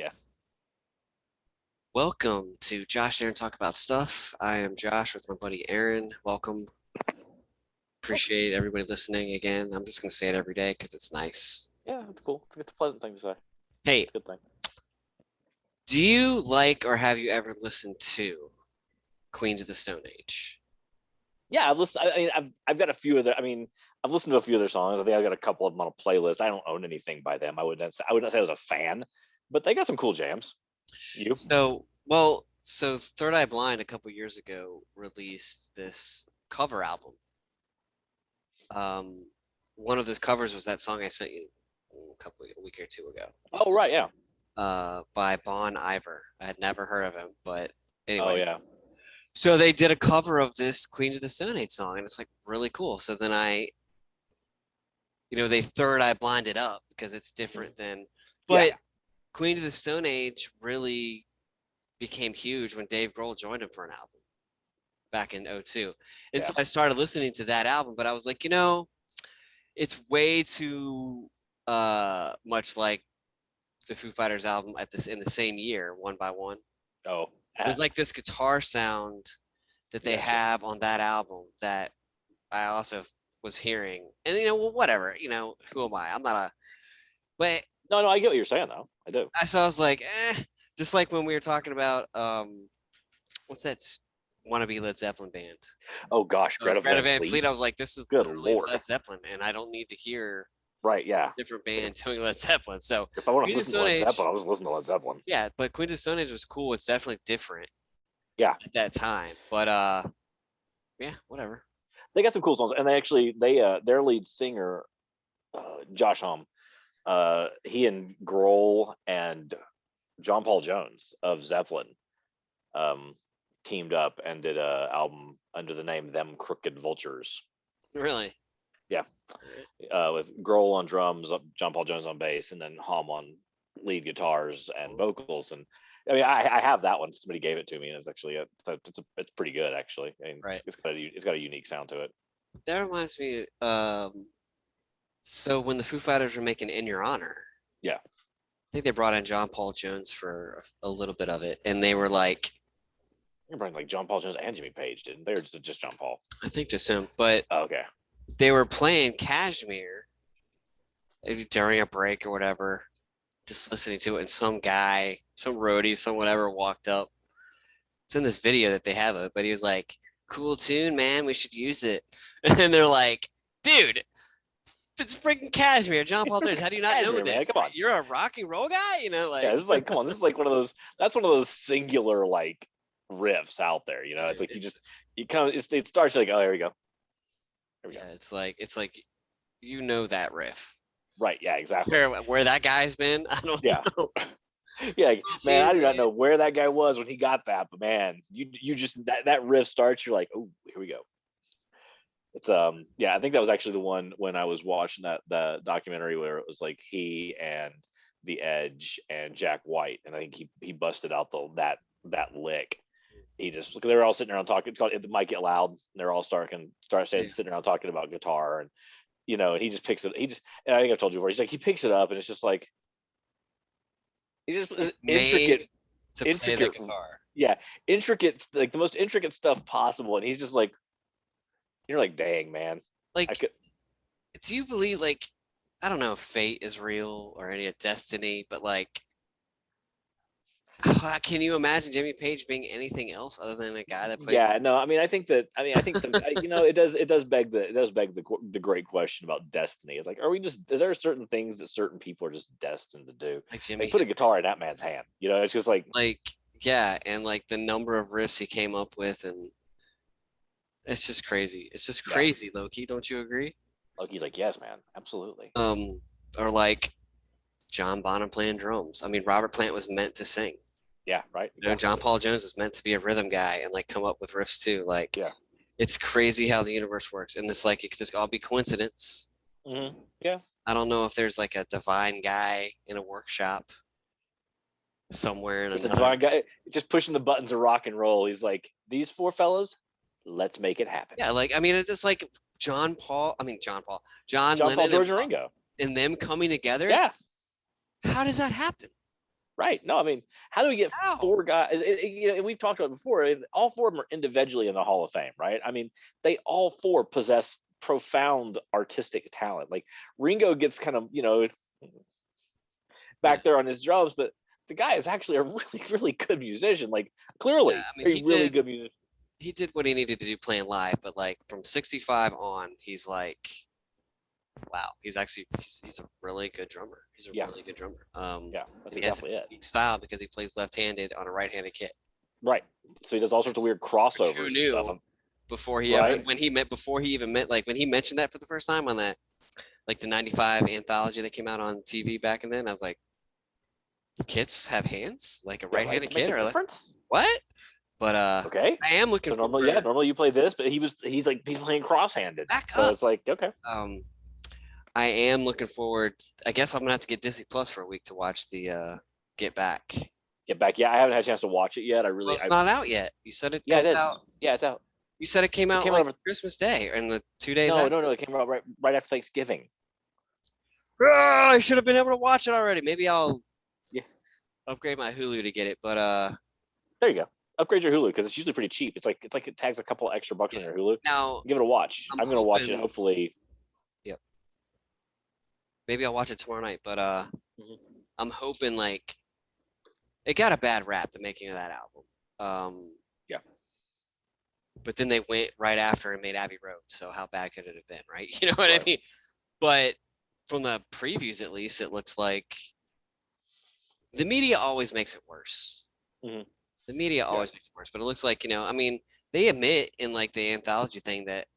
Yeah. Welcome to Josh and Aaron Talk About Stuff. I am Josh with my buddy Aaron. Welcome. Welcome. Appreciate everybody listening again. I'm just going to say it every day because it's nice. Yeah, it's cool. It's a pleasant thing to say. Hey, It's a good thing. do you like or have you ever listened to Queens of the Stone Age? Yeah, I've listened. I mean, I've got a few of their. I mean, I've listened to a few of their songs. I think I've got a couple of them on a playlist. I don't own anything by them. I would not say I was a fan, but they got some cool jams. You? So Third Eye Blind a couple years ago released this cover album. Um, one of those covers was that song I sent you a week or two ago. Oh right, yeah. By Bon Iver. I had never heard of him, but Oh anyway. yeah. So they did a cover of this Queens of the Stone Age song, and it's like really cool. So then they third eye blinded up because it's different than, Yeah. but Queens of the Stone Age really became huge when Dave Grohl joined him for an album back in '02. And so Yeah. I started listening to that album, but I was like, it's way too much like the Foo Fighters album in the same year, One by One. Oh. There's like this guitar sound that they Yeah. have on that album that I also was hearing. And well, whatever, who am I? I'm not a but No, I get what you're saying though. I do. I was like, just like when we were talking about what's that wannabe Led Zeppelin band? Oh gosh, Greta Greta Van Van Fleet. Fleet. I was like, this is Good literally lord. Led Zeppelin, and I don't need to hear Right. Yeah. different band doing Led Zeppelin. So If I want to Queen of listen to Stone Led Age, Zeppelin, I'll just listen to Led Zeppelin. yeah, but Queen of Stone Age was cool. It's definitely different Yeah. at that time. But yeah, whatever. They got some cool songs, and their lead singer, Josh Homme, he and Grohl and John Paul Jones of Zeppelin um, teamed up and did a album under the name Them Crooked Vultures. Really? Yeah, with Grohl on drums, John Paul Jones on bass, and then Homme on lead guitars and vocals. And I mean, I have that one. Somebody gave it to me, and it's actually it's pretty good actually. I mean, Right. it's got a unique sound to it. That reminds me. So when the Foo Fighters were making "In Your Honor," Yeah. I think they brought in John Paul Jones for a little bit of it, and they were like, You're bringing like John Paul Jones and Jimmy Page, didn't they? Or just John Paul? I think just him, but Oh, okay. they were playing Kashmir maybe during a break or whatever, just listening to it, and some guy, some roadie, some whatever walked up. It's in this video that they have it, but he was like, "Cool tune, man. We should use it." And they're like, "Dude, it's freaking Kashmir, John Paul Jones. How do you not know Kashmir, man, this? come on. You're a rock and roll guy, Yeah, like." this is like, come on, this is like one of those. That's one of those singular like riffs out there. It's like you kind of it starts like, oh, here we go. Here we go. Yeah, it's like that riff. Right. Yeah. Exactly. Where that guy's been, I don't Yeah. know. Yeah, man, I do not Man. know where that guy was when he got that, but man, you just that riff starts, you're like, oh, here we go. It's yeah, I think that was actually the one when I was watching the documentary where it was like he and the Edge and Jack White, and I think he busted out that lick. He just they were all sitting around talking. It's called "It Might Get Loud." And they're all sitting around talking about guitar, and and he just picks it. And I think I've told you before. He's like he picks it up, and it's just like he just It's intricate made to play the guitar. yeah, intricate, like the most intricate stuff possible, and he's just like, you're like, dang man, I Like, could. do you believe I don't know if fate is real or any destiny, but can you imagine Jimmy Page being anything else other than a guy that played? Yeah, no, I mean, I think some, it does beg the great question about destiny. It's like, are there certain things that certain people are just destined to do? Like Jimmy Like put a guitar in that man's hand, it's just like, yeah, and the number of riffs he came up with, and it's just crazy. It's just yeah. crazy, Loki. Don't you agree? He's like, yes, man, absolutely. Or like John Bonham playing drums. I mean, Robert Plant was meant to sing. Yeah, right. John Paul Jones was meant to be a rhythm guy and come up with riffs too. Yeah, it's crazy how the universe works, and it's it could just all be coincidence. mm-hmm. Yeah. I don't know if there's a divine guy in a workshop somewhere. It's a divine guy just pushing the buttons of rock and roll. He's like, these four fellas, let's make it happen. Yeah, I mean, it's just John Paul, John Lennon, Paul, George, and Ringo, and them coming together. Yeah. How does that happen? Right. No, I mean, how do we get How? four guys? You know, we've talked about it before. All four of them are individually in the Hall of Fame, right? I mean, they all four possess profound artistic talent. Like Ringo gets kind of, Yeah. back there on his drums, but the guy is actually a really, really good musician. Like Yeah. clearly I mean, a really good musician. he did what he needed to do playing live, but like from 65 on, he's like, wow, he's a really good drummer. He's a Yeah. really good drummer. Yeah, that's He has a exactly it. unique style because he plays left-handed on a right-handed kit. Right. So he does all sorts of weird Which who crossovers and stuff. knew before he Right. before he even met, like when he mentioned that for the first time on that, like the 95 anthology that came out on TV back then, I was like, kits have hands? Like a Yeah, right. right-handed That makes kit? a Or like, difference. what? But Okay. I am looking So normally, forward. normally you play this, but he's playing cross-handed. Back So up. it's like, okay. I am looking forward. I guess I'm gonna have to get Disney Plus for a week to watch the Get Back. Get back. Yeah, I haven't had a chance to watch it yet. Well, it's not out yet. You said it Yeah, it comes is. out. Yeah, it's out. You said it came out came like out over- Christmas Day or in the 2 days No, after. no, it came out right after Thanksgiving. I should have been able to watch it already. Maybe I'll Yeah. upgrade my Hulu to get it. But There you go. Upgrade your Hulu because it's usually pretty cheap. It's like it tags a couple extra bucks on your Hulu. now Give it a watch. I'm gonna watch it. hoping- Hopefully. Yep. Maybe I'll watch it tomorrow night. But Mhm. I'm hoping like it got a bad rap, the making of that album. Yeah. But then they went right after and made Abbey Road. So how bad could it have been, right? You know what I Right. mean? But from the previews, at least, it looks like the media always makes it worse. Mhm. The media always makes it worse. But it looks like, I mean, they admit in like the anthology thing that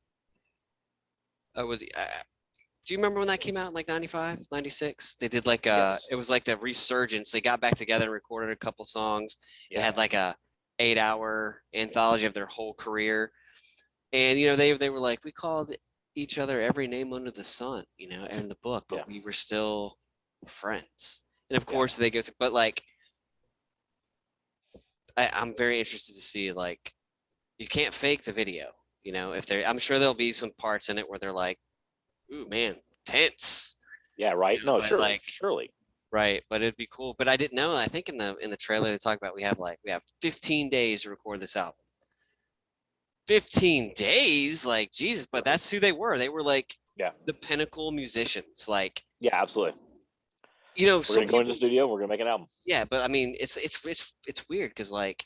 do you remember when that came out in like 95, 96? They did like Yes. it was like the resurgence. They got back together and recorded a couple songs. It Yeah. had like a 8-hour anthology of their whole career. And they were like, we called each other every name under the sun, in the book, but we were still friends. And of course they go through, but like I'm very interested to see, like, you can't fake the video, if I'm sure there'll be some parts in it where they're like, ooh man, tense. Yeah, right. No, but surely, like, surely. Right, but it'd be cool. But I didn't know. I think in the trailer they talk about we have 15 days to record this album. 15 days, like Jesus. But that's who they were. They were like the pinnacle musicians. Like absolutely. We're gonna go into the studio. We're gonna make an album. Yeah, but I mean, it's weird because like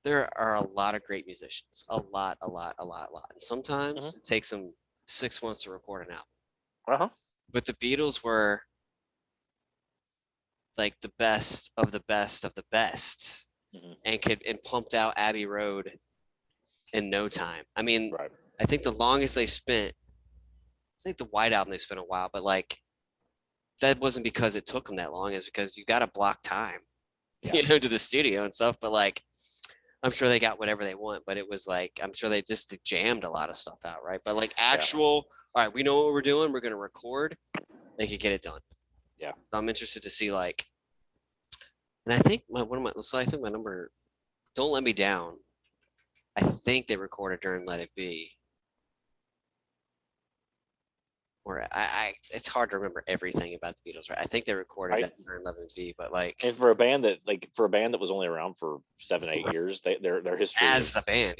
there are a lot of great musicians, a lot, and sometimes it takes them 6 months to record an album. But the Beatles were like the best of the best of the best, and pumped out Abbey Road in no time. I mean, I think the longest they spent, I think the White Album they spent a while, but like that wasn't because it took them that long. It's because you got to block time, to the studio and stuff. But like, I'm sure they got whatever they want, but it was like, I'm sure they just jammed a lot of stuff out, right? But like all right, we know what we're doing. We're going to record. They could get it done. Yeah. So I'm interested to see like, and I think I think my number, Don't Let Me Down, I think they recorded during Let It Be. Or it's hard to remember everything about the Beatles, right? I think they recorded that during Let It Be, but like, and for a band that was only around for 7-8 years, their history as a band,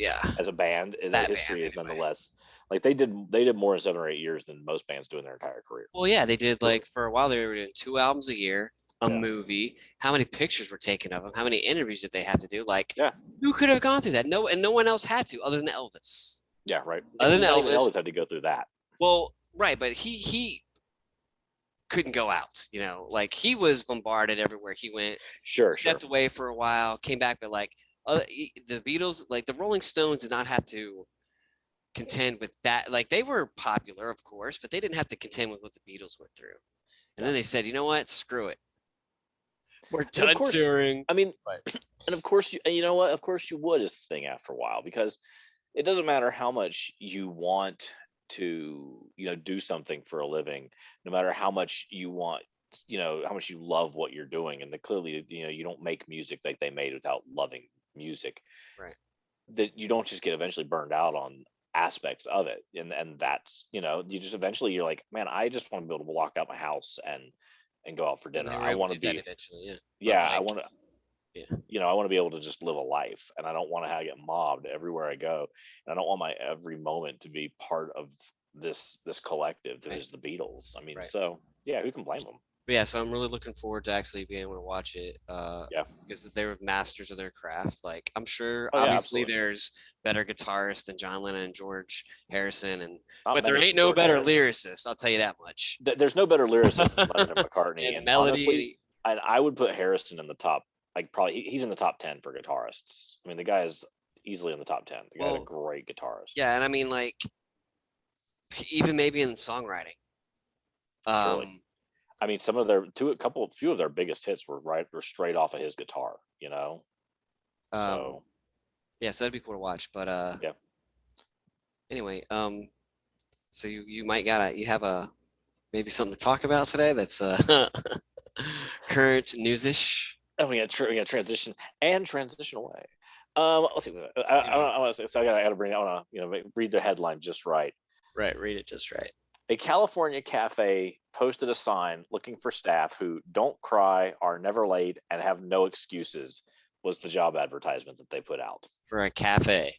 that history is nonetheless like they did more in 7 or 8 years than most bands do in their entire career. Well, yeah, they did like for a while they were doing 2 albums a year, a movie. How many pictures were taken of them? How many interviews did they have to do? Like, who could have gone through that? No, and no one else had to other than Elvis. Yeah, right. Other than Elvis had to go through that. Well, right, but he couldn't go out, like he was bombarded everywhere he went. Stepped away for a while, came back, but like the Beatles, like the Rolling Stones did not have to contend with that. Like they were popular, of course, but they didn't have to contend with what the Beatles went through. And then they said, you know what? Screw it. We're done touring. I mean, and of course, you know what? Of course you would is the thing after a while, because it doesn't matter how much you want to, do something for a living, no matter how much you want, how much you love what you're doing. And clearly, you don't make music like they made without loving music. Right. That you don't just get eventually burned out on aspects of it. And that's, you just eventually you're like, man, I just want to be able to walk out my house and go out for And dinner. they were I able want to to do that be, eventually, yeah. But yeah, I like, want to, yeah, I want to be able to just live a life, and I don't want to get mobbed everywhere I go, and I don't want my every moment to be part of this collective that right, is the Beatles. I mean, right. so yeah, who can blame them? But yeah, so I'm really looking forward to actually being able to watch it. Yeah. Because they were masters of their craft. Like I'm sure, Oh yeah, obviously, absolutely. there's better guitarists than John Lennon and George Harrison, Not but there many. ain't no George better Harrison. lyricist. I'll tell you that much. There's no better lyricist than Lennon and McCartney, And and melody, honestly, I would put Harrison in the top. Like probably he's in the top 10 for guitarists. I mean, the guy is easily in the top 10. The guy's a well, great guitarist. yeah, and I mean like even maybe in songwriting. Surely. Um, I mean, few of their biggest hits were straight off of his guitar. um, So yeah, so that'd be cool to watch. But yeah. anyway, so you might gotta you have a maybe something to talk about today that's current newsish. And we got transition and transition away. Let's see. Yeah. I want to say, so I got to bring. I want to read the headline just right. Right, read it just right. A California cafe posted a sign looking for staff who don't cry, are never late, and have no excuses. Was the job advertisement that they put out For a cafe.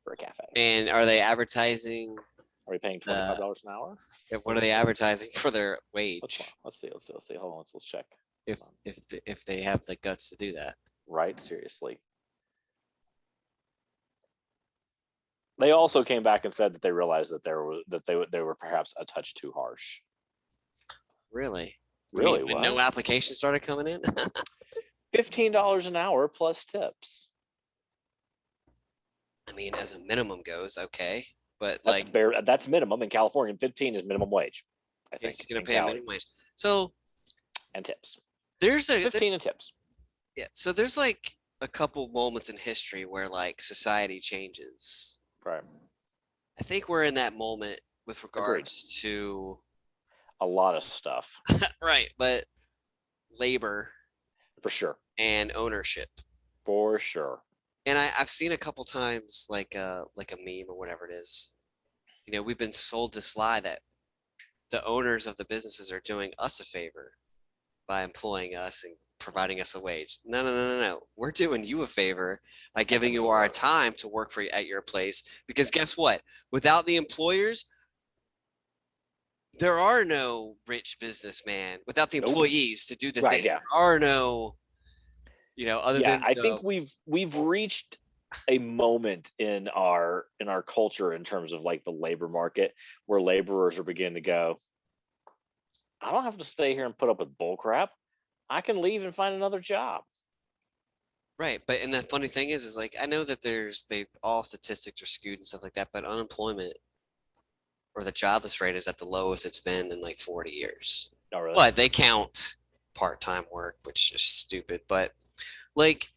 for a cafe? And are they advertising Are we paying $25 an hour? what are they advertising for their Let's wage? see. Hold on. Let's check. If they have the guts to do that. Right? Seriously. They also came back and said that they realized that they were perhaps a touch too harsh. Really? You Really? mean when What? no applications started coming in? $15 an hour plus tips. I mean, as a minimum goes, okay. But That's like bare. That's minimum in California. 15 is minimum wage, I you're think, gonna in pay a Cali, minimum wage. So and tips. there's 15 and tips. yeah, so there's like a couple moments in history where like society changes. Right. I think we're in that moment with Agreed. regards to A lot of stuff, right, but labor for sure. and ownership. For sure. And I've seen a couple times like a meme or whatever it is. You know, we've been sold this lie that the owners of the businesses are doing us a favor by employing us and providing us a wage. No, no, no, no, no. We're doing you a favor by giving you our time to work for you at your place. Because guess what? Without the employers, there are no rich businessmen. Without the employees to do the Right, thing, yeah. there are no, other than I think we've reached a moment in our culture in terms of like the labor market where laborers are beginning to go, I don't have to stay here and put up with bull crap. I can leave and find another job. right. But and the funny thing is like I know that all statistics are skewed and stuff like that, but unemployment or the jobless rate is at the lowest it's been in like 40 years. Oh, really? But they count part-time work, which is stupid. But like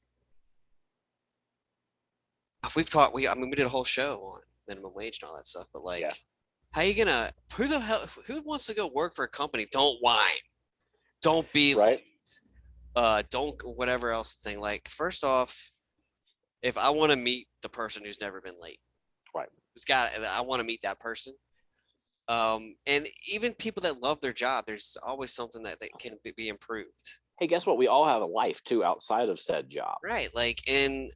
we did a whole show on minimum wage and all that stuff, but like Yeah. how you gonna who wants to go work for a company? Don't whine. Don't be Right. don't whatever else thing. Like first off, if I want to meet the person who's never been late, Right. I want to meet that person. And even people that love their job, there's always something that can be improved. Hey, guess what? We all have a life too outside of said job. Right. Like and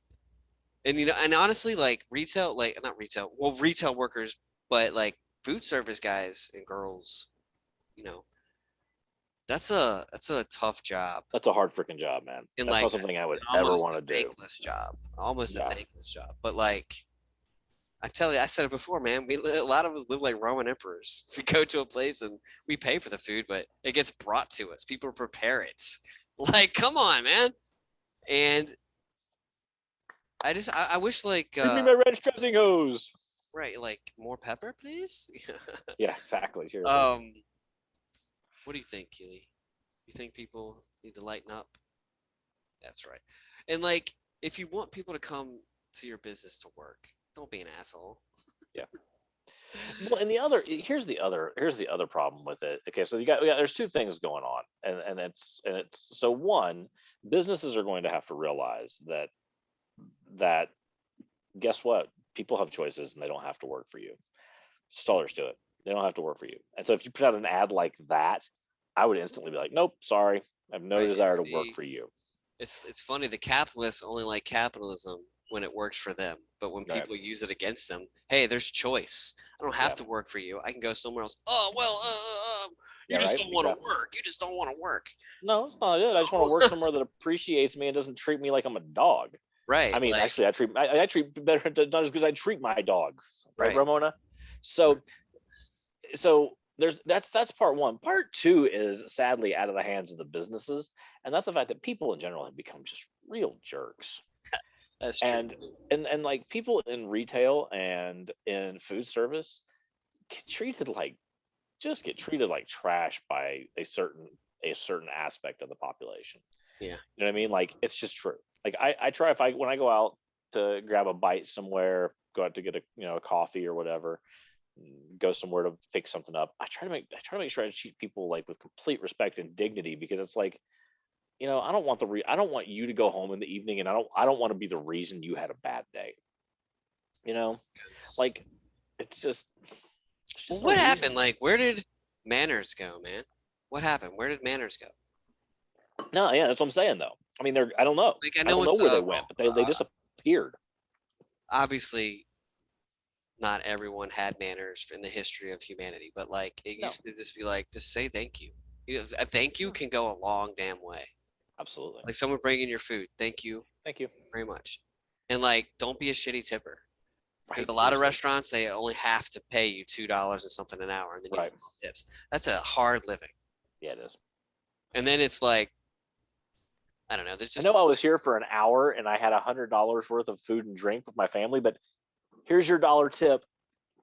and honestly, like retail, like not retail, well, retail workers, but like food service guys and girls, you know, that's a tough job. That's a hard freaking job, man. And That's like not something I would ever almost want a to do. thankless job. Almost a Yeah. thankless job. But like I tell you, I said it before, man. A lot of us live like Roman emperors. We go to a place and we pay for the food, but it gets brought to us. People prepare it. Like, come on, man. And I wish like Give me my red dressing hose. right, like more pepper, please. Yeah, exactly. Seriously. What do you think, Keely? You think people need to lighten up? That's right. And like, if you want people to come to your business to work, don't be an asshole. Yeah. Well, and here's the other problem with it. Okay, so there's two things going on, and it's so one, businesses are going to have to realize that guess what, people have choices and they don't have to work for you. Just all there's to it. They don't have to work for you. And so if you put out an ad like that, I would instantly be like, nope, sorry, I have no Right. And desire to work see, for you. it's funny. The capitalists only like capitalism when it works for them, but when Right? people use it against them, hey, there's choice. I don't have Yeah. to work for you. I can go somewhere else. Oh well, you Yeah. just Right. don't want to Exactly. work. You just don't want to work. No, it's not it. I just want to work somewhere that appreciates me and doesn't treat me like I'm a dog. I Right. mean, Like actually, I treat better, not as good as I treat my dogs, right, right. Ramona? Right. So there's that's part one. Part two is sadly out of the hands of the businesses, and that's the fact that people in general have become just real jerks. That's true. And and like people in retail and in food service get treated like just get treated like trash by a certain aspect of the population. Yeah. You know what I mean? Like it's just true. Like I try if I when I go out to grab a bite somewhere, go out to get a coffee or whatever, go somewhere to pick something up. I try to make sure I treat people like with complete respect and dignity because it's like, I don't want you to go home in the evening and I don't want to be the reason you had a bad day. You know? 'Cause- Like it's just there's well, just no what reason. happened? Like, where did manners go, man? What happened? Where did manners go? No, yeah, that's what I'm saying though. I mean, I don't know. Like, I I know don't know it's where they went, but they disappeared. obviously not everyone had manners in the history of humanity, but like it No, used to just be like, just say thank you. You know, a thank you no, can go a long damn way. absolutely. Like someone bringing your food, thank you Thank you. very much, and like don't be a shitty tipper because Right, a lot of seriously. restaurants they only have to pay you $2 and something an hour, and then you Right. get tips. That's a hard living, Yeah, it is. and then it's like I don't know. There's I just know I was here for an hour and I had $100 worth of food and drink with my family, but here's your dollar tip.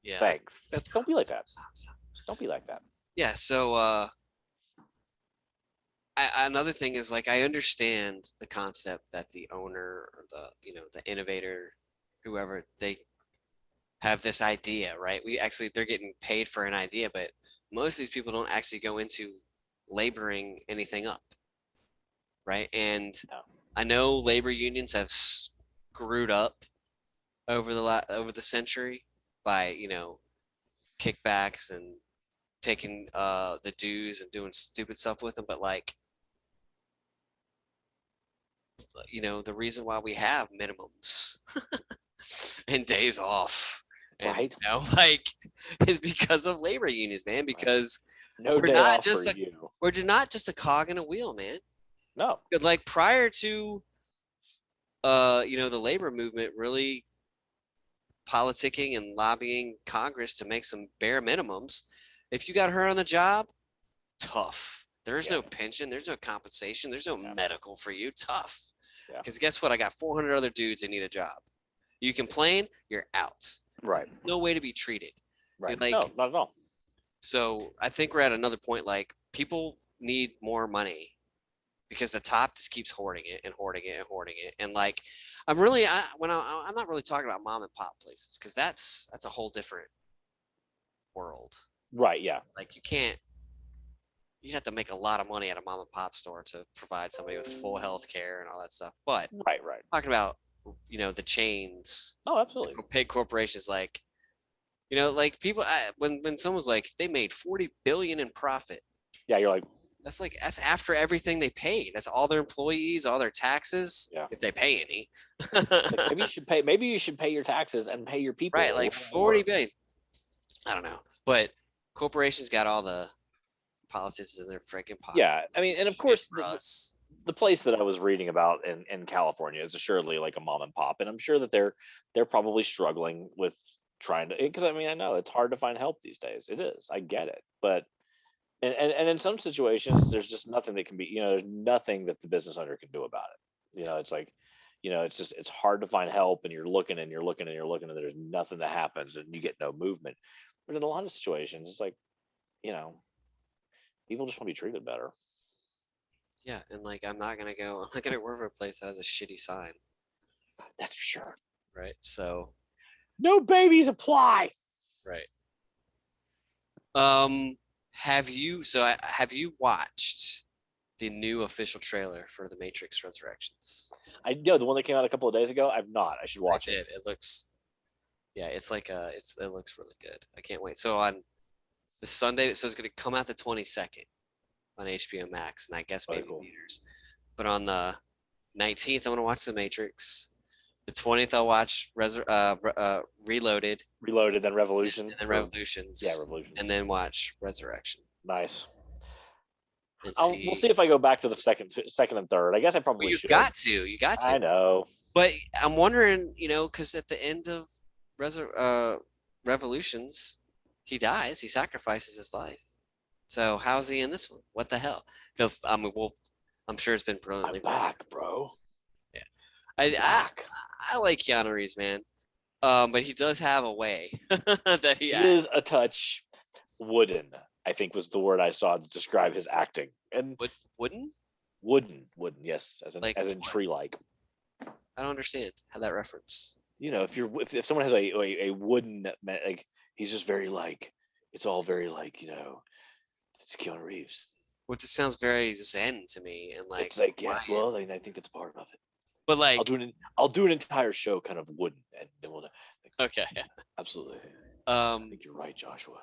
yeah. Thanks. Don't be like that. Don't be like that. Yeah. So another thing is like I understand the concept that the owner or the innovator, whoever they have this idea, right? They're getting paid for an idea, but most of these people don't actually go into laboring anything up, right? And No. I know labor unions have screwed up over the century by kickbacks and taking the dues and doing stupid stuff with them, but like the reason why we have minimums and days off and Right? like is because of labor unions, man, Right. because No we're day not off for just a you. we're not just a cog in a wheel, man. No. Like prior to the labor movement really politicking and lobbying Congress to make some bare minimums, if you got hurt on the job, tough. There's Yeah. no pension, there's no compensation, there's no Yeah. medical for you. Tough. Yeah. Because guess what? I got 400 other dudes that need a job. You complain, you're out. Right. No way to be treated. Right. Like, No, not at all. so I think we're at another point. Like, people need more money because the top just keeps hoarding it and hoarding it and hoarding it. And like, I'm not really talking about mom and pop places because that's a whole different world. Right. Yeah. Like, you have to make a lot of money at a mom and pop store to provide somebody with full health care and all that stuff. But Right. Right. talking about the chains, Oh, absolutely. big corporations, like like people when someone's like they made 40 billion in profit, Yeah. You're like, that's after everything they paid. That's all their employees, all their taxes, yeah. if they pay any. It's like maybe you should pay your taxes and pay your people Right, a like little 40 more. billion. I don't know, but corporations got all the politics in their freaking pocket. Yeah. I mean, and of Shit course for us. the place that I was reading about in California is assuredly like a mom and pop, and I'm sure that they're probably struggling with trying to because I mean I know it's hard to find help these days. It is. I get it, but and in some situations there's just nothing that can be there's nothing that the business owner can do about it. It's like it's just it's hard to find help, and you're looking and you're looking and you're looking, and there's nothing that happens, and you get no movement. But in a lot of situations, it's like you know people just want to be treated better. Yeah, and like I'm not gonna work for a place that has a shitty sign, That's for sure. right? So No babies apply. right. Have you watched the new official trailer for The Matrix Resurrections? I know the one that came out a couple of days ago. I've not. I should I watch it. did. It looks yeah, it's like it looks really good. I can't wait. So on the Sunday, so it's gonna come out the 22nd. on HBO Max, and I guess Very maybe cool. theaters. But on the 19th, I'm gonna watch The Matrix. The 20th, I'll watch Reloaded, Reloaded, then Revolution. and then Yeah, Revolutions, Revolution. and then watch Resurrection. Nice. And We'll see if I go back to the second and third. I guess I probably you should. got to, you got to. I know. But I'm wondering, because at the end of Revolutions, he dies. He sacrifices his life. So how's he in this one? What the hell? I'm sure it's been brilliantly. I'm back, bro. Yeah, I like Keanu Reeves, man. But he does have a way that he is a touch wooden. I think was the word I saw to describe his acting. And wooden. Wooden, yes, as in tree like. I don't understand how that reference. If someone has a wooden, like, he's just very like, it's all very like, it's Keanu Reeves. Which just sounds very zen to me, and like it's like, yeah, well, I think that's part of it. But like, I'll do an entire show kind of wooden, and then we'll. Okay. Absolutely. I think you're right, Joshua.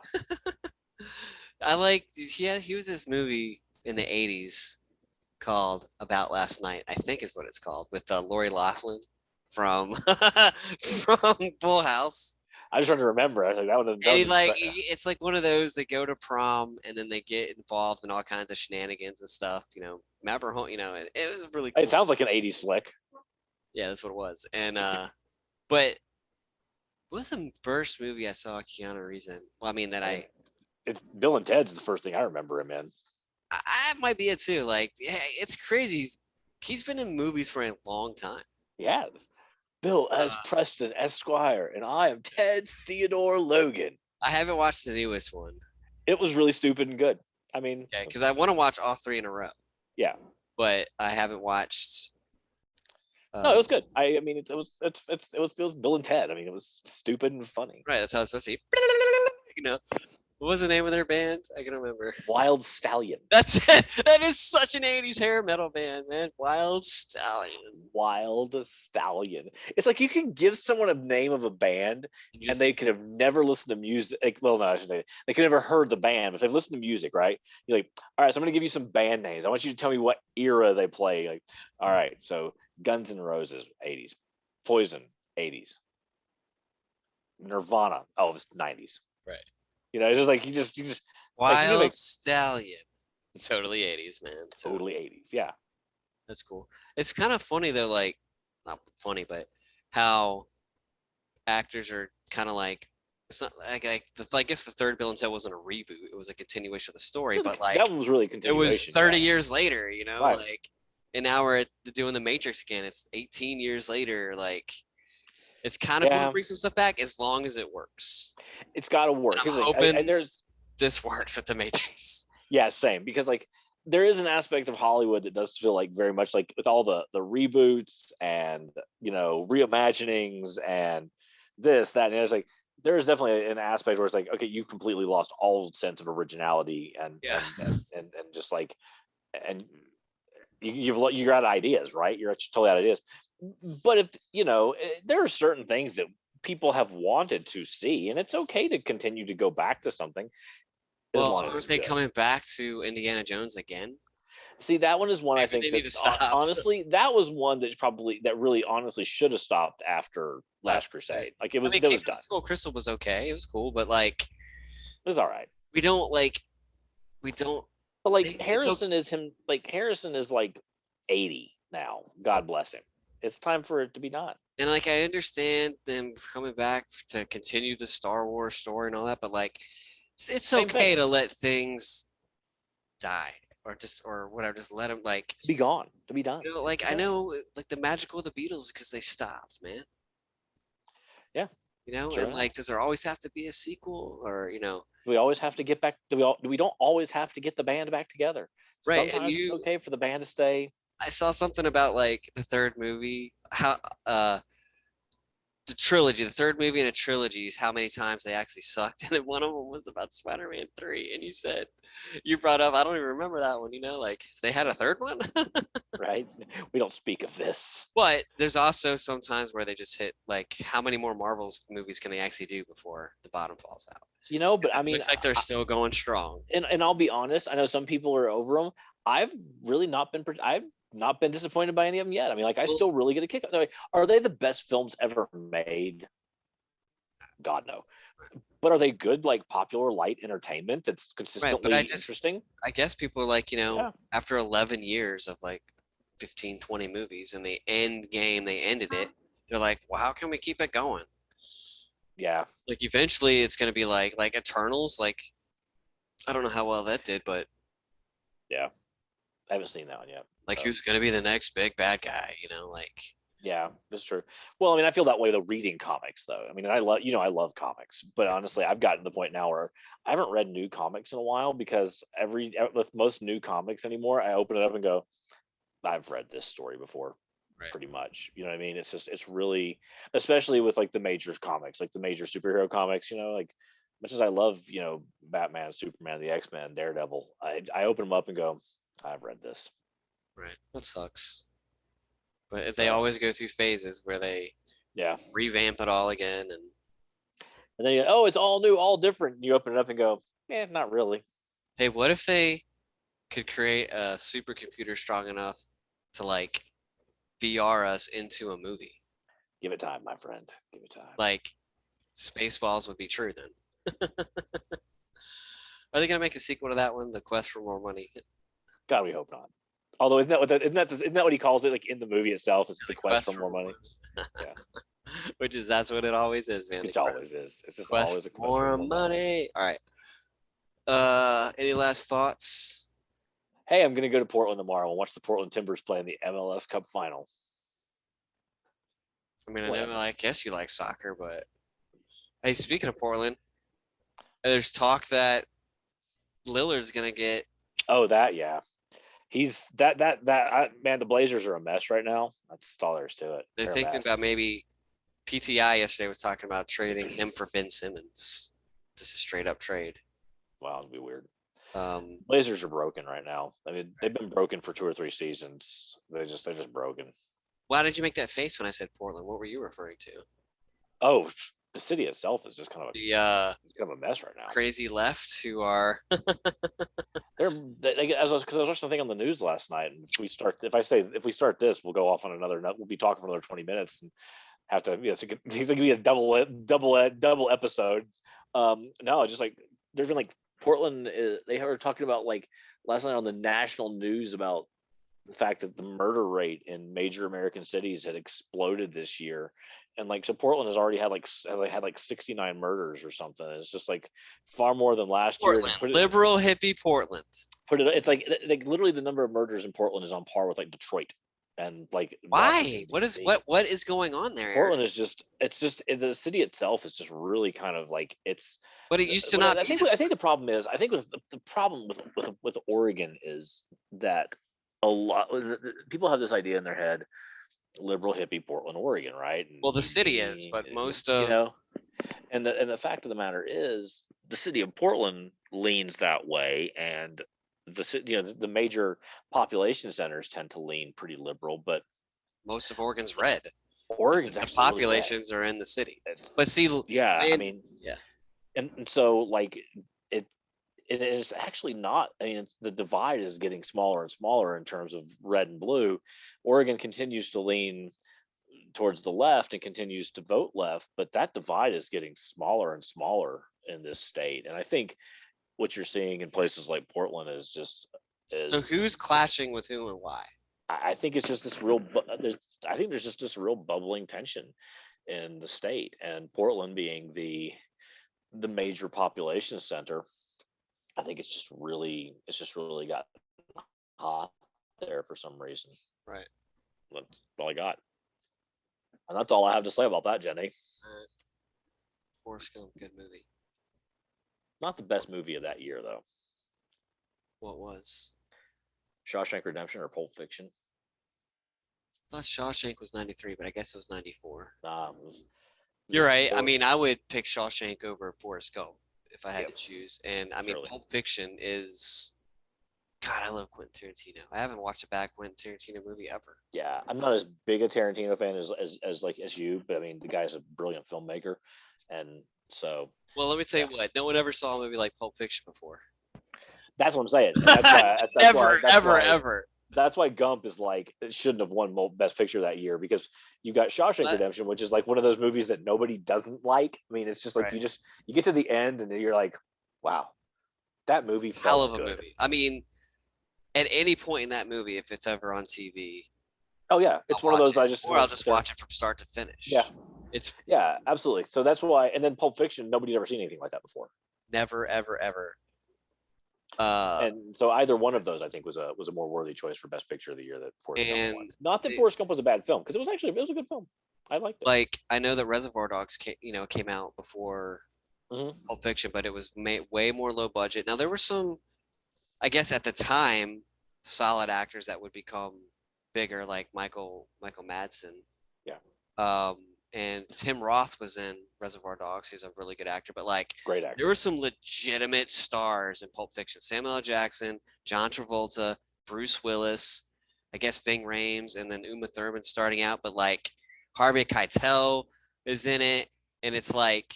I like. He was this movie in the '80s called About Last Night. I think is what it's called, with Lori Loughlin from from Full House. I just trying to remember. I think that one. It's like one of those. They go to prom and then they get involved in all kinds of shenanigans and stuff. Remember, it was really cool. It sounds like an '80s flick. Yeah, that's what it was. And but what was the first movie I saw Keanu Reeves in? Well, I mean it's Bill and Ted's the first thing I remember him in. I might be it too. Like, yeah, it's crazy. He's been in movies for a long time. Yeah. Bill as Preston Esquire, and I am Ted Theodore Logan. I haven't watched the newest one. It was really stupid and good. I mean, yeah, because I want to watch all three in a row. Yeah, but I haven't watched. No, it was good. I mean, it was Bill and Ted. I mean, it was stupid and funny. Right, that's how it's supposed to be. What was the name of their band? I can remember. Wild Stallion. That's it. That is such an 80s hair metal band, man. Wild Stallion. Wild Stallion. It's like you can give someone a name of a band and they could have never listened to music. Well, no, I shouldn't say. They could never heard the band, but they've listened to music, right? You're like, all right, so I'm going to give you some band names. I want you to tell me what era they play. Like, all right, so Guns N' Roses, 80s. Poison, 80s. Nirvana, it's 90s. Right. It's just like you just Wild Stallion. Totally 80s, man. Totally 80s. Yeah. That's cool. It's kind of funny though, like not funny, but how actors are kind of like, it's not like I guess the third Bill and Ted wasn't a reboot. It was a continuation of the story, but like that one was really a continuation. It was 30 years later, right. like, and now we're doing the Matrix again. It's 18 years later, like. It's kind of cool to bring some stuff back as long as it works. It's got to work. I'm hoping this works at the Matrix. Yeah, same. Because like there is an aspect of Hollywood that does feel like very much like with all the reboots and reimaginings and this, that, and there's like there's definitely an aspect where it's like, okay, you completely lost all sense of originality and just like and you got ideas, right? You're totally out of ideas. But if there are certain things that people have wanted to see, and it's okay to continue to go back to something. Well, aren't they coming back to Indiana Jones again? See, that one is one I think that honestly, that was one that really honestly should have stopped after Last Crusade. Like it was done. Skull Crystal was okay, it was cool, but like it was all right. We don't. But like Harrison is him. Like Harrison is like 80 now. God bless him. It's time for it to be done. And like I understand them coming back to continue the Star Wars story and all that, but like it's okay to let things die or whatever. Just let them like be gone, to be done. Like I know like the magical of the Beatles because they stopped, man. Yeah. And like does there always have to be a sequel or do we always have to get back? We don't always have to get the band back together. Right. Sometimes it's okay for the band to stay. I saw something about like the third movie, how the trilogy, the third movie in a trilogy is how many times they actually sucked. And then one of them was about Spider-Man 3. And you brought up, I don't even remember that one, like they had a third one. Right. We don't speak of this. But there's also some times where they just hit like how many more Marvel's movies can they actually do before the bottom falls out? But I It mean, looks like they're still going strong. and I'll be honest, I know some people are over them. I've really not been. I've not been disappointed by any of them yet. I mean, like I Well, still really get a kick. Like, are they the best films ever made? God no. But are they good, like popular light entertainment that's right, but consistently interesting? I guess people are like, Yeah, after 11 years of like 15, 20 movies and they ended it. They're like, well, how can we keep it going? yeah, Like eventually it's going to be like Eternals. Like, I don't know how well that did, but yeah. I haven't seen that one yet. like So who's going to be the next big bad guy, like yeah, that's true. Well, I mean, I feel that way though reading comics though. I mean, I love I love comics, but honestly, I've gotten to the point now where I haven't read new comics in a while because with most new comics anymore, I open it up and go, I've read this story before, right. pretty much. You know what I mean? It's just it's really, especially with like the major comics, like the major superhero comics. Like much as I love Batman, Superman, the X-Men, Daredevil, I open them up and go, I've read this. Right. That sucks. But they So always go through phases where they yeah, revamp it all again and and then oh, it's all new, all different. And you open it up and go, not really. hey, what if they could create a supercomputer strong enough to like VR us into a movie? Give it time, my friend. Give it time. Like Spaceballs would be true then. Are they gonna make a sequel to that one, The Quest for More Money? God, we hope not. Although isn't that what he calls it? Like in the movie itself, it's the The quest Quest for for more More money. Money. Yeah, Which is that's what it always is, man. it always is. It's just Quest always a for quest for more more money. money. All right. Any last thoughts? Hey, I'm gonna go to Portland tomorrow and watch the Portland Timbers play in the MLS Cup final. I mean, Whatever. I guess you like soccer, but hey, speaking of Portland, there's talk that Lillard's gonna get. Oh, that yeah. He's man. The Blazers are a mess right now. That's all there is to it. They're They're a thinking about mess. maybe PTI yesterday was talking about trading him for Ben Simmons, just a straight up trade. Wow, it'd be weird. Um, Blazers are broken right now. I mean, they've been broken for 2 or 3 seasons. They're just broken. why did you make that face when I said Portland? What were you referring to? Oh, the city itself is just The kind of a mess right now. crazy left who are Because I was watching the thing on the news last night, and if we start this, we'll go off on another. We'll be talking for another 20 minutes and have to. It's gonna be a double episode. No, just like there's been like Portland. They were talking about like last night on the national news about the fact that the murder rate in major American cities had exploded this year. And like so Portland has already had like 69 murders or something. It's just like far more than last year. Portland, liberal hippie Portland. It's like literally the number of murders in Portland is on par with like Detroit and like Why? What is going on there? Portland is just the city itself is just really kind of like it's But it used to not I be think this. I think the problem is I think the problem with Oregon is that a lot people have this idea in their head, liberal hippie Portland, Oregon, right? And Well, the city is, but most of and the fact of the matter is the city of Portland leans that way, and the major population centers tend to lean pretty liberal, but most of Oregon's red. Oregon's The actually really red. populations are in the city. It's, But see, yeah, I and mean, yeah, and so like it is actually not. I mean, the divide is getting smaller and smaller in terms of red and blue. Oregon continues to lean towards the left and continues to vote left, but that divide is getting smaller and smaller in this state. And I think what you're seeing in places like Portland is just so who's clashing with who and why? I think it's just this real. I think there's just this real bubbling tension in the state, and Portland being the major population center. I think it's just really got hot there for some reason. Right. That's all I got, and that's all I have to say about that, Jenny. Forrest Gump, good movie. Not the best movie of that year, though. What was? Shawshank Redemption or Pulp Fiction? I thought Shawshank was 93, but I guess it was 94. You're right. I mean, I would pick Shawshank over Forrest Gump if I had to choose. And I mean, surely. Pulp Fiction is. God, I love Quentin Tarantino. I haven't watched a bad Quentin Tarantino movie ever. Yeah, I'm not as big a Tarantino fan as you, but I mean, the guy's a brilliant filmmaker, and So Well, let me tell you yeah. what. No one ever saw a movie like Pulp Fiction before. That's what I'm saying, and that's why Never, ever, ever. that's why Gump is like, it shouldn't have won Best Picture that year, because you got Shawshank What? Redemption, which is like one of those movies that nobody doesn't like. I mean, it's just like Right. you get to the end and you're like, wow, that movie Hell felt of a good. movie. I mean, at any point in that movie, if it's ever on TV, Oh yeah, I'll it's one of watch those it, I just or I'll want to just sit there. watch it from start to Yeah, finish. It's yeah, absolutely. So that's why. And then Pulp Fiction, nobody's ever seen anything like that before. never, ever, ever. And so either one of those, I think, was a more worthy choice for Best Picture of the year that Forrest Gump won. And Not that it, Forrest Gump was a bad film, because it was a good film. I liked it. like I know that Reservoir Dogs came out before Pulp Fiction, but it was way more low budget. Now there were some, I guess at the time, solid actors that would become bigger, like Michael Madsen. Yeah. And Tim Roth was in Reservoir Dogs. He's a really good actor, but like Great actor. there were some legitimate stars in Pulp Fiction. Samuel L. Jackson, John Travolta, Bruce Willis, I guess Ving Rhames, and then Uma Thurman starting out. But like Harvey Keitel is in it, and it's like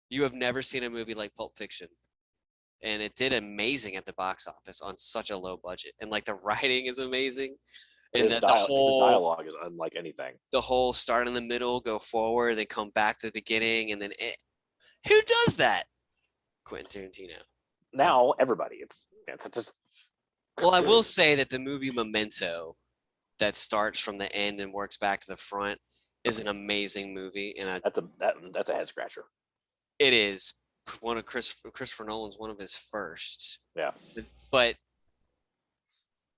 you have never seen a movie like Pulp Fiction. And it did amazing at the box office on such a low budget. And like the writing is amazing. And His the dialogue is unlike anything. The whole start in the middle, go forward, then come back to the beginning, and then who does that? Quentin Tarantino. Now everybody, it's just. Well, I will say that the movie Memento, that starts from the end and works back to the front, is an amazing movie, and that's a head scratcher. it is one of Christopher Nolan's one of his first. Yeah. But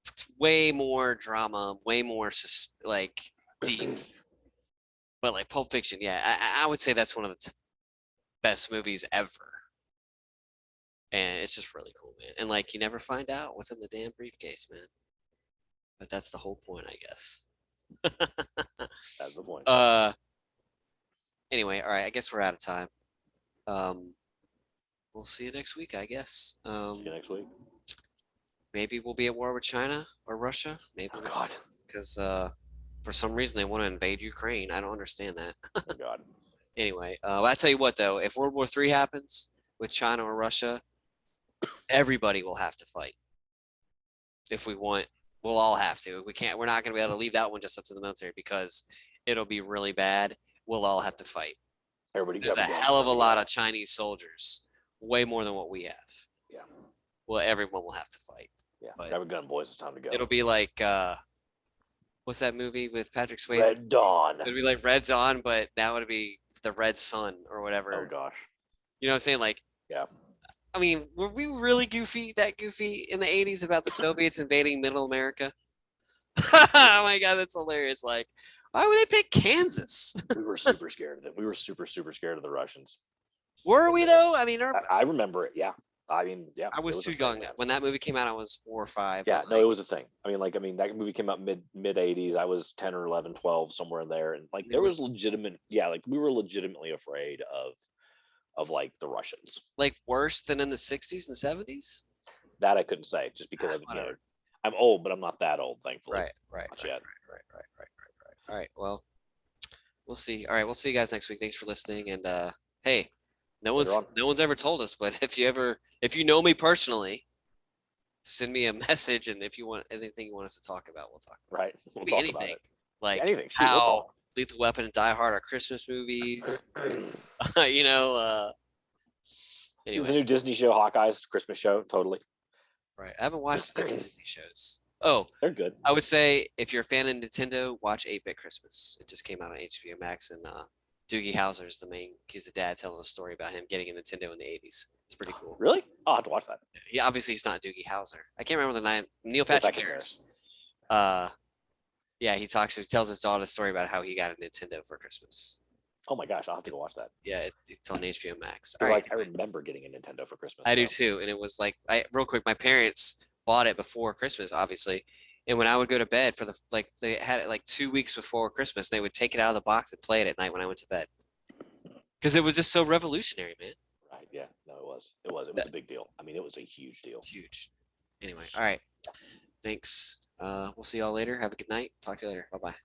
it's way more drama, way more like deep. But like Pulp Fiction, yeah, I would say that's one of the best movies ever. And it's just really cool, man. And like you never find out what's in the damn briefcase, man. But that's the whole point, I guess. That's the point. Anyway, all right, I guess we're out of time. We'll see you next week, I guess. See you next week. Maybe we'll be at war with China or Russia. Maybe. Oh God. Because for some reason they want to invade Ukraine. I don't understand that. Oh God. Anyway, I tell you what though, if World War III happens with China or Russia, everybody will have to fight. If we want, we'll all have to. We can't. We're not going to be able to leave that one just up to the military because it'll be really bad. We'll all have to fight. There's a hell of a lot of Chinese soldiers, way more than what we have. Yeah. Well, everyone will have to fight. Yeah. But grab a gun, boys. It's time to go. It'll be like what's that movie with Patrick Swayze? Red Dawn. It'll be like Red Dawn, but now it'll be the Red Sun or whatever. Oh gosh. You know what I'm saying? Like, yeah. I mean, were we really goofy in the 80s about the Soviets invading Middle America? Oh my God, that's hilarious. Like, why would they pick Kansas? We were super scared of them. We were super scared of the Russians. Were we though? I mean, I remember it. Yeah. I mean, yeah. I was too young when that movie came out. I was 4 or 5. Yeah, no, it was a thing. I mean, that movie came out mid 80s. I was 10 or 11, 12, somewhere in there, and like there was legitimate. Yeah, like we were legitimately afraid of like the Russians. Like worse than in the 60s and 70s. That I couldn't say, just because I'm old, but I'm not that old, thankfully. Right. All right. Well, we'll see. All right, we'll see you guys next week. Thanks for listening. And hey, no one's ever told us, but if you know me personally, send me a message, and if you want anything you want us to talk about, we'll talk about right. We'll talk anything. About it. Like anything. Shoot, how Lethal Weapon and Die Hard are Christmas movies. Anyway. The new Disney show, Hawkeye's Christmas show, totally. Right. I haven't watched any Disney shows. Oh, they're good. I would say if you're a fan of Nintendo, watch 8-Bit Christmas. It just came out on HBO Max, and Doogie Howser's he's the dad telling a story about him getting a Nintendo in the 80s. It's pretty cool. Really? I'll have to watch that. Yeah, obviously he's not Doogie Howser. I can't remember the name. Neil Patrick Harris. Yeah, he tells his daughter a story about how he got a Nintendo for Christmas. Oh my gosh, I'll have to go watch that. Yeah, it's on HBO Max. I remember getting a Nintendo for Christmas. I do too, and it was like real quick. My parents bought it before Christmas, obviously, and when I would go to bed for they had it like 2 weeks before Christmas, and they would take it out of the box and play it at night when I went to bed, because it was just so revolutionary, man. Right? Yeah. No, it was a big deal. I mean, it was a huge deal. Huge. Anyway, all right. Thanks. We'll see y'all later. Have a good night. Talk to you later. Bye bye.